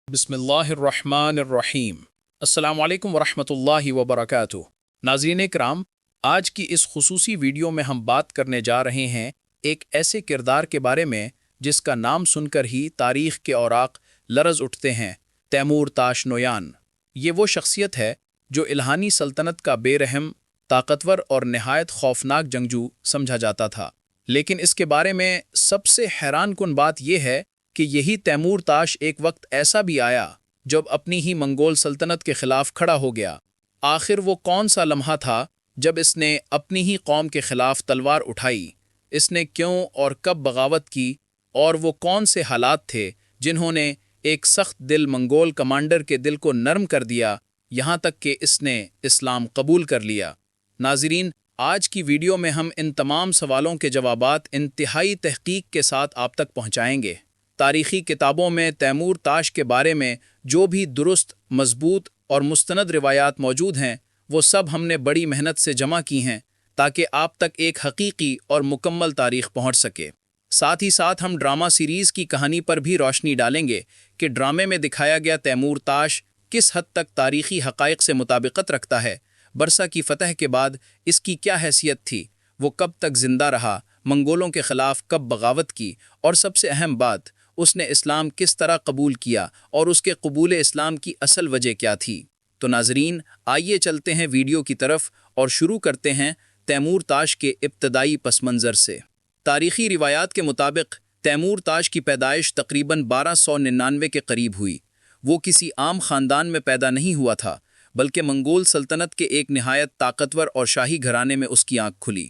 بسم اللہ الرحمن الرحیم۔ السلام علیکم ورحمۃ اللہ وبرکاتہ۔ ناظرین کرام، آج کی اس خصوصی ویڈیو میں ہم بات کرنے جا رہے ہیں ایک ایسے کردار کے بارے میں جس کا نام سن کر ہی تاریخ کے اوراق لرز اٹھتے ہیں، تیمور تاش نویان۔ یہ وہ شخصیت ہے جو الہانی سلطنت کا بے رحم، طاقتور اور نہایت خوفناک جنگجو سمجھا جاتا تھا، لیکن اس کے بارے میں سب سے حیران کن بات یہ ہے کہ یہی تیمور تاش ایک وقت ایسا بھی آیا جب اپنی ہی منگول سلطنت کے خلاف کھڑا ہو گیا۔ آخر وہ کون سا لمحہ تھا جب اس نے اپنی ہی قوم کے خلاف تلوار اٹھائی؟ اس نے کیوں اور کب بغاوت کی، اور وہ کون سے حالات تھے جنہوں نے ایک سخت دل منگول کمانڈر کے دل کو نرم کر دیا، یہاں تک کہ اس نے اسلام قبول کر لیا؟ ناظرین، آج کی ویڈیو میں ہم ان تمام سوالوں کے جوابات انتہائی تحقیق کے ساتھ آپ تک پہنچائیں گے۔ تاریخی کتابوں میں تیمور تاش کے بارے میں جو بھی درست، مضبوط اور مستند روایات موجود ہیں، وہ سب ہم نے بڑی محنت سے جمع کی ہیں تاکہ آپ تک ایک حقیقی اور مکمل تاریخ پہنچ سکے۔ ساتھ ہی ساتھ ہم ڈرامہ سیریز کی کہانی پر بھی روشنی ڈالیں گے کہ ڈرامے میں دکھایا گیا تیمور تاش کس حد تک تاریخی حقائق سے مطابقت رکھتا ہے، برسا کی فتح کے بعد اس کی کیا حیثیت تھی، وہ کب تک زندہ رہا، منگولوں کے خلاف کب بغاوت کی، اور سب سے اہم بات، اس نے اسلام کس طرح قبول کیا اور اس کے قبول اسلام کی اصل وجہ کیا تھی۔ تو ناظرین، آئیے چلتے ہیں ویڈیو کی طرف اور شروع کرتے ہیں تیمور تاش کے ابتدائی پس منظر سے۔ تاریخی روایات کے مطابق تیمور تاش کی پیدائش تقریباً 1299 کے قریب ہوئی۔ وہ کسی عام خاندان میں پیدا نہیں ہوا تھا، بلکہ منگول سلطنت کے ایک نہایت طاقتور اور شاہی گھرانے میں اس کی آنکھ کھلی۔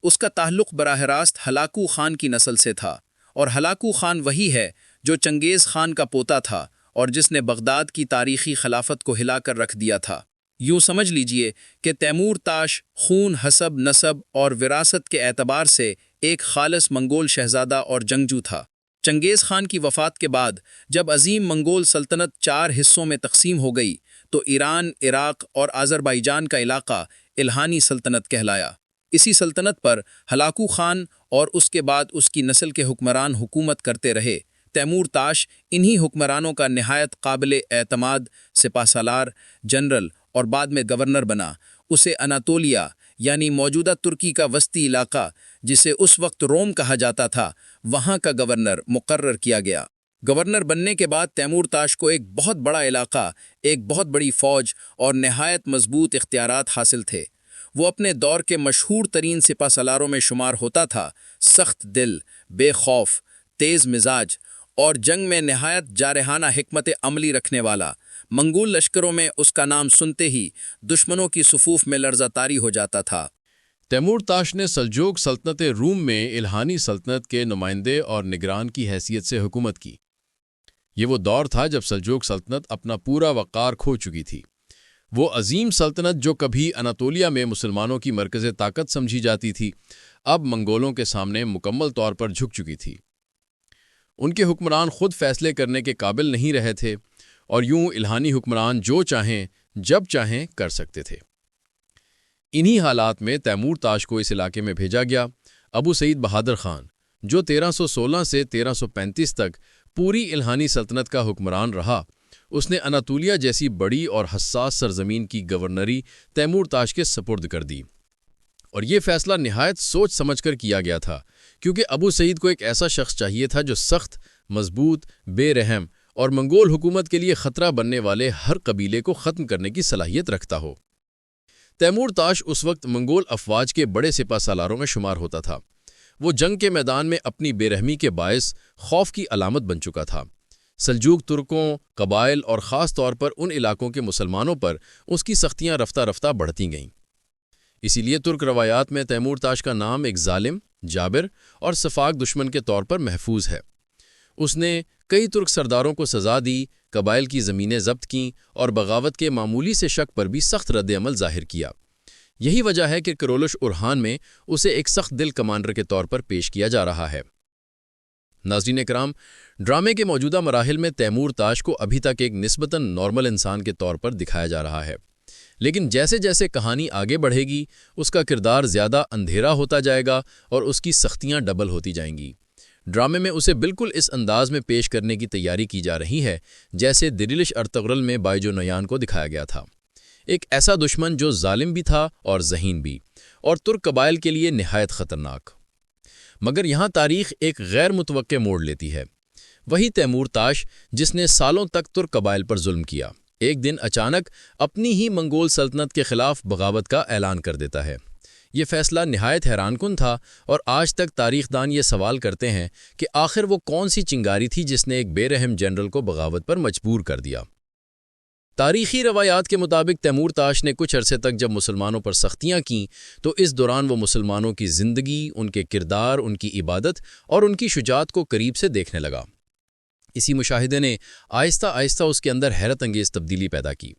اس کا تعلق براہ راست ہلاکو خان کی نسل سے تھا، اور ہلاکو خان وہی ہے جو چنگیز خان کا پوتا تھا اور جس نے بغداد کی تاریخی خلافت کو ہلا کر رکھ دیا تھا۔ یوں سمجھ لیجئے کہ تیمور تاش خون، حسب، نسب اور وراثت کے اعتبار سے ایک خالص منگول شہزادہ اور جنگجو تھا۔ چنگیز خان کی وفات کے بعد جب عظیم منگول سلطنت 4 حصوں میں تقسیم ہو گئی تو ایران، عراق اور آذربائیجان کا علاقہ الہانی سلطنت کہلایا۔ اسی سلطنت پر ہلاکو خان اور اس کے بعد اس کی نسل کے حکمران حکومت کرتے رہے۔ تیمور تاش انہی حکمرانوں کا نہایت قابل اعتماد سپہ سالار، جنرل اور بعد میں گورنر بنا۔ اسے اناتولیا یعنی موجودہ ترکی کا وسطی علاقہ، جسے اس وقت روم کہا جاتا تھا، وہاں کا گورنر مقرر کیا گیا۔ گورنر بننے کے بعد تیمور تاش کو ایک بہت بڑا علاقہ، ایک بہت بڑی فوج اور نہایت مضبوط اختیارات حاصل تھے۔ وہ اپنے دور کے مشہور ترین سپہ سالاروں میں شمار ہوتا تھا۔ سخت دل، بے خوف، تیز مزاج اور جنگ میں نہایت جارحانہ حکمت عملی رکھنے والا، منگول لشکروں میں اس کا نام سنتے ہی دشمنوں کی صفوف میں لرزہ طاری ہو جاتا تھا۔ تیمور تاش نے سلجوق سلطنت روم میں الہانی سلطنت کے نمائندے اور نگران کی حیثیت سے حکومت کی۔ یہ وہ دور تھا جب سلجوق سلطنت اپنا پورا وقار کھو چکی تھی۔ وہ عظیم سلطنت جو کبھی اناتولیا میں مسلمانوں کی مرکز طاقت سمجھی جاتی تھی، اب منگولوں کے سامنے مکمل طور پر جھک چکی تھی۔ ان کے حکمران خود فیصلے کرنے کے قابل نہیں رہے تھے، اور یوں الہانی حکمران جو چاہیں جب چاہیں کر سکتے تھے۔ انہی حالات میں تیمور تاش کو اس علاقے میں بھیجا گیا۔ ابو سعید بہادر خان، جو 1316 سے 1335 تک پوری الہانی سلطنت کا حکمران رہا، اس نے اناتولیا جیسی بڑی اور حساس سرزمین کی گورنری تیمور تاش کے سپرد کر دی، اور یہ فیصلہ نہایت سوچ سمجھ کر کیا گیا تھا، کیونکہ ابو سعید کو ایک ایسا شخص چاہیے تھا جو سخت، مضبوط، بے رحم اور منگول حکومت کے لیے خطرہ بننے والے ہر قبیلے کو ختم کرنے کی صلاحیت رکھتا ہو۔ تیمور تاش اس وقت منگول افواج کے بڑے سپہ سالاروں میں شمار ہوتا تھا۔ وہ جنگ کے میدان میں اپنی بے رحمی کے باعث خوف کی علامت بن چکا تھا۔ سلجوق ترکوں، قبائل اور خاص طور پر ان علاقوں کے مسلمانوں پر اس کی سختیاں رفتہ رفتہ بڑھتی گئیں۔ اسی لیے ترک روایات میں تیمور تاش کا نام ایک ظالم، جابر اور سفاک دشمن کے طور پر محفوظ ہے۔ اس نے کئی ترک سرداروں کو سزا دی، قبائل کی زمینیں ضبط کیں اور بغاوت کے معمولی سے شک پر بھی سخت رد عمل ظاہر کیا۔ یہی وجہ ہے کہ کرولش اورہان میں اسے ایک سخت دل کمانڈر کے طور پر پیش کیا جا رہا ہے۔ ناظرین کرام، ڈرامے کے موجودہ مراحل میں تیمور تاش کو ابھی تک ایک نسبتاً نارمل انسان کے طور پر دکھایا جا رہا ہے، لیکن جیسے جیسے کہانی آگے بڑھے گی، اس کا کردار زیادہ اندھیرا ہوتا جائے گا اور اس کی سختیاں ڈبل ہوتی جائیں گی۔ ڈرامے میں اسے بالکل اس انداز میں پیش کرنے کی تیاری کی جا رہی ہے جیسے دریلش ارطغرل میں بائیجو نیان کو دکھایا گیا تھا، ایک ایسا دشمن جو ظالم بھی تھا اور ذہین بھی، اور ترک قبائل کے لیے نہایت خطرناک۔ مگر یہاں تاریخ ایک غیر متوقع موڑ لیتی ہے۔ وہی تیمور تاش جس نے سالوں تک ترک قبائل پر ظلم کیا، ایک دن اچانک اپنی ہی منگول سلطنت کے خلاف بغاوت کا اعلان کر دیتا ہے۔ یہ فیصلہ نہایت حیران کن تھا، اور آج تک تاریخ دان یہ سوال کرتے ہیں کہ آخر وہ کون سی چنگاری تھی جس نے ایک بے رحم جنرل کو بغاوت پر مجبور کر دیا۔ تاریخی روایات کے مطابق تیمور تاش نے کچھ عرصے تک جب مسلمانوں پر سختیاں کیں تو اس دوران وہ مسلمانوں کی زندگی، ان کے کردار، ان کی عبادت اور ان کی شجاعت کو قریب سے دیکھنے لگا۔ اسی مشاہدے نے آہستہ آہستہ اس کے اندر حیرت انگیز تبدیلی پیدا کی۔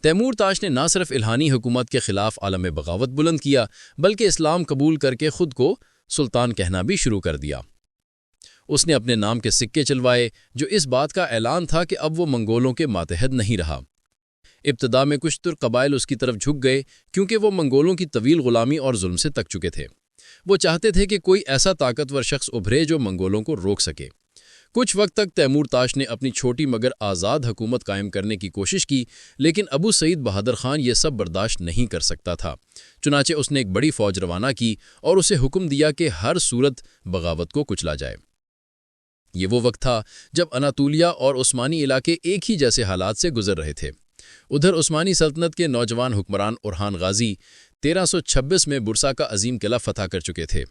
تیمور تاش نے نہ صرف الہانی حکومت کے خلاف عالم بغاوت بلند کیا، بلکہ اسلام قبول کر کے خود کو سلطان کہنا بھی شروع کر دیا۔ اس نے اپنے نام کے سکے چلوائے، جو اس بات کا اعلان تھا کہ اب وہ منگولوں کے ماتحت نہیں رہا۔ ابتدا میں کچھ ترک قبائل اس کی طرف جھک گئے کیونکہ وہ منگولوں کی طویل غلامی اور ظلم سے تک چکے تھے۔ وہ چاہتے تھے کہ کوئی ایسا طاقتور شخص ابھرے جو منگولوں کو روک سکے۔ کچھ وقت تک تیمور تاش نے اپنی چھوٹی مگر آزاد حکومت قائم کرنے کی کوشش کی، لیکن ابو سعید بہادر خان یہ سب برداشت نہیں کر سکتا تھا۔ چنانچہ اس نے ایک بڑی فوج روانہ کی اور اسے حکم دیا کہ ہر صورت بغاوت کو کچلا جائے۔ یہ وہ وقت تھا جب اناطولیہ اور عثمانی علاقے ایک ہی جیسے حالات سے گزر رہے تھے۔ ادھر عثمانی سلطنت کے نوجوان حکمران اورحان غازی 1326 میں برسا کا عظیم قلعہ فتح کر چکے تھے،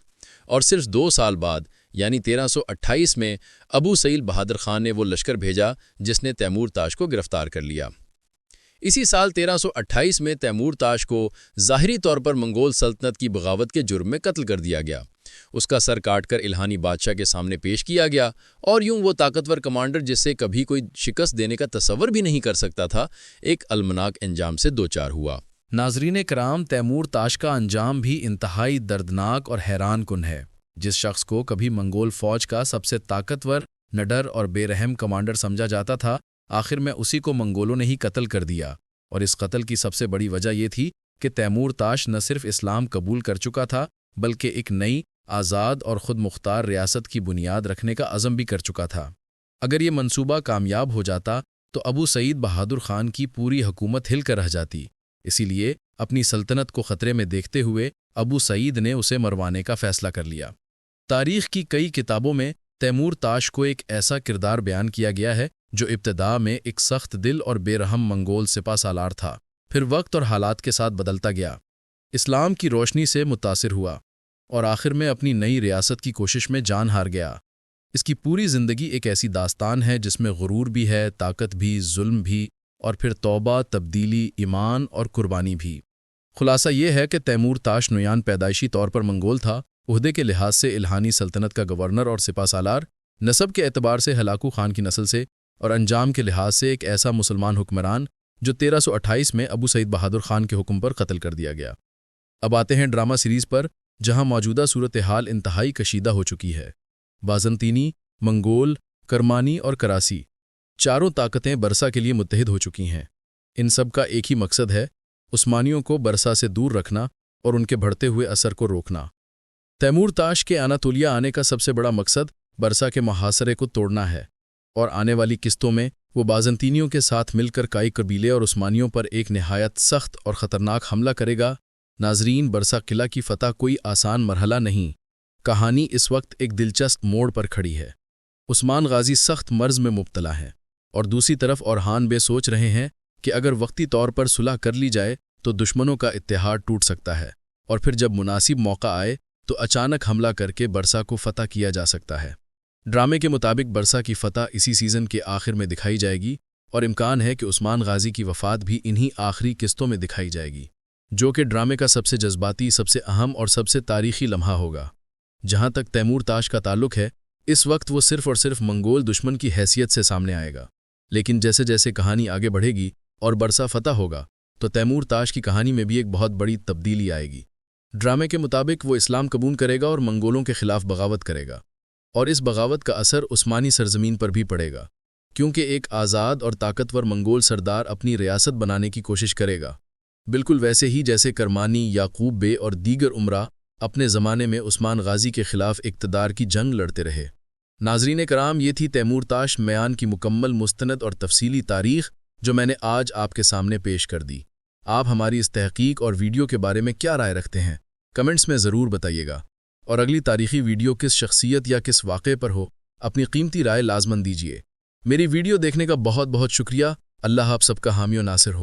اور صرف 2 سال بعد یعنی 1328 میں ابو سعید بہادر خان نے وہ لشکر بھیجا جس نے تیمور تاش کو گرفتار کر لیا۔ اسی سال 1328 میں تیمور تاش کو ظاہری طور پر منگول سلطنت کی بغاوت کے جرم میں قتل کر دیا گیا۔ اس کا سر کاٹ کر الہانی بادشاہ کے سامنے پیش کیا گیا، اور یوں وہ طاقتور کمانڈر جس سے کبھی کوئی شکست دینے کا تصور بھی نہیں کر سکتا تھا، ایک المناک انجام سے دوچار ہوا۔ ناظرین کرام، تیمور تاش کا انجام بھی انتہائی دردناک اور حیران کن ہے۔ جس شخص کو کبھی منگول فوج کا سب سے طاقتور، نڈر اور بے رحم کمانڈر سمجھا جاتا تھا، آخر میں اسی کو منگولوں نے ہی قتل کر دیا۔ اور اس قتل کی سب سے بڑی وجہ یہ تھی کہ تیمور تاش نہ صرف اسلام قبول کر چکا تھا، بلکہ ایک نئی، آزاد اور خود مختار ریاست کی بنیاد رکھنے کا عزم بھی کر چکا تھا۔ اگر یہ منصوبہ کامیاب ہو جاتا تو ابو سعید بہادر خان کی پوری حکومت ہل کر رہ جاتی۔ اسی لیے اپنی سلطنت کو خطرے میں دیکھتے ہوئے ابو سعید نے اسے مروانے کا فیصلہ کر لیا۔ تاریخ کی کئی کتابوں میں تیمور تاش کو ایک ایسا کردار بیان کیا گیا ہے جو ابتدا میں ایک سخت دل اور بے رحم منگول سپہ سالار تھا، پھر وقت اور حالات کے ساتھ بدلتا گیا، اسلام کی روشنی سے متاثر ہوا، اور آخر میں اپنی نئی ریاست کی کوشش میں جان ہار گیا۔ اس کی پوری زندگی ایک ایسی داستان ہے جس میں غرور بھی ہے، طاقت بھی، ظلم بھی، اور پھر توبہ، تبدیلی، ایمان اور قربانی بھی۔ خلاصہ یہ ہے کہ تیمور تاش نویان پیدائشی طور پر منگول تھا، عہدے کے لحاظ سے الہانی سلطنت کا گورنر اور سپہ سالار، نسب کے اعتبار سے ہلاکو خان کی نسل سے، اور انجام کے لحاظ سے ایک ایسا مسلمان حکمران جو 1328 میں ابو سعید بہادر خان کے حکم پر قتل کر دیا گیا۔ اب آتے ہیں ڈرامہ سیریز پر، جہاں موجودہ صورتحال انتہائی کشیدہ ہو چکی ہے۔ بازنطینی، منگول، کرمانی اور کراسی، چاروں طاقتیں برسا کے لیے متحد ہو چکی ہیں۔ ان سب کا ایک ہی مقصد ہے، عثمانیوں کو برسا سے دور رکھنا اور ان کے بڑھتے ہوئے اثر کو روکنا۔ تیمور تاش کے اناطولیہ آنے کا سب سے بڑا مقصد برسا کے محاصرے کو توڑنا ہے، اور آنے والی قسطوں میں وہ بازنطینیوں کے ساتھ مل کر کائی قبیلے اور عثمانیوں پر ایک نہایت سخت اور خطرناک حملہ کرے گا۔ ناظرین، برسا قلعہ کی فتح کوئی آسان مرحلہ نہیں۔ کہانی اس وقت ایک دلچسپ موڑ پر کھڑی ہے۔ عثمان غازی سخت مرض میں مبتلا ہیں، اور دوسری طرف اورحان بے سوچ رہے ہیں کہ اگر وقتی طور پر صلح کر لی جائے تو دشمنوں کا اتحاد ٹوٹ سکتا ہے، اور پھر جب مناسب موقع آئے تو اچانک حملہ کر کے برسا کو فتح کیا جا سکتا ہے۔ ڈرامے کے مطابق برسا کی فتح اسی سیزن کے آخر میں دکھائی جائے گی، اور امکان ہے کہ عثمان غازی کی وفات بھی انہی آخری قسطوں میں دکھائی جائے گی، جو کہ ڈرامے کا سب سے جذباتی، سب سے اہم اور سب سے تاریخی لمحہ ہوگا۔ جہاں تک تیمور تاش کا تعلق ہے، اس وقت وہ صرف اور صرف منگول دشمن کی حیثیت سے سامنے آئے گا، لیکن جیسے جیسے کہانی آگے بڑھے گی اور برسا فتح ہوگا تو تیمور تاش کی کہانی میں بھی ایک بہت بڑی تبدیلی آئے گی۔ ڈرامے کے مطابق وہ اسلام قبول کرے گا اور منگولوں کے خلاف بغاوت کرے گا، اور اس بغاوت کا اثر عثمانی سرزمین پر بھی پڑے گا، کیونکہ ایک آزاد اور طاقتور منگول سردار اپنی ریاست بنانے کی کوشش کرے گا، بالکل ویسے ہی جیسے کرمانی، یعقوب بے اور دیگر امراء اپنے زمانے میں عثمان غازی کے خلاف اقتدار کی جنگ لڑتے رہے۔ ناظرین کرام، یہ تھی تیمور تاش میان کی مکمل مستند اور تفصیلی تاریخ جو میں نے آج آپ کے سامنے پیش کر دی۔ آپ ہماری اس تحقیق اور ویڈیو کے بارے میں کیا رائے رکھتے ہیں؟ کمنٹس میں ضرور بتائیے گا، اور اگلی تاریخی ویڈیو کس شخصیت یا کس واقعے پر ہو، اپنی قیمتی رائے لازماً دیجیے۔ میری ویڈیو دیکھنے کا بہت بہت شکریہ۔ اللہ آپ سب کا حامی و ناصر ہو۔